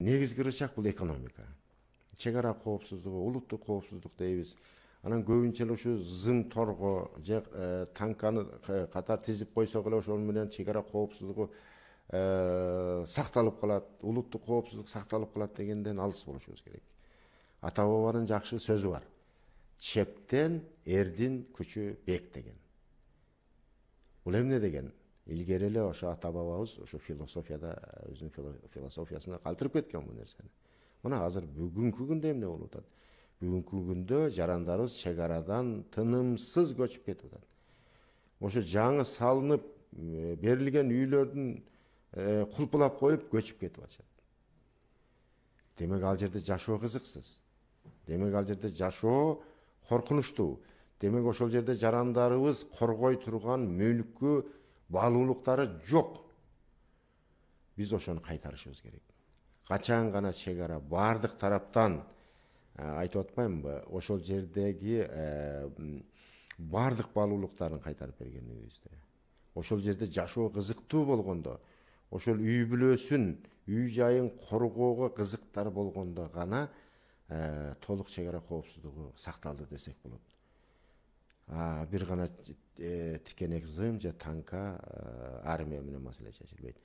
негизги ырычак бул экономика. Чек ара коопсуздугу, улуттук коопсуздук дейбиз. Анан көбүнчө эле ушу зым торго же танканы катар тизип койсок эле ошол менен чек ара коопсуздугу сакталып калат, улуттук коопсуздук сакталып калат дегенден алыс болушубуз керек. Ата бабанын жакшы сөзү бар. Чептен эрдин күчү бек деген. Бул эмне деген? Илгери эле ошо ата бабабыз ошо философияда өзүнүн философиясына калтырып кеткен бул нерсени. Мына азыр бүгүнкү күндө эмне болуп атат? Бүгүнкү күндө жарандарыбыз чек арадан тынымсыз көчүп кетип атат. Ошо жаңы салынып берилген үйлөрдүн кулпулап коюп көчүп кетип атышат. Демек ал жерде жашоо кызыксыз. Демек ал жерде жашоо коркунучтуу. Демек ошол жерде жарандарыбыз коргой турган мүлкү, баалуулуктары жок. Биз ошону кайтарышыбыз керек. Качан гана чек ара бардык тараптан айтып атпаймынбы, ошол жердеги бардык баалуулуктарын кайтарып бергенибизде. Ошол жерде жашоо кызыктуу болгондо, ошол үй бүлөсүн, үй жайын коргоого кызыктар болгондо гана толук чек ара коопсуздугу сакталды десек болот. Бир гана тикенек зым же танка армия менен маселе чечилбейт.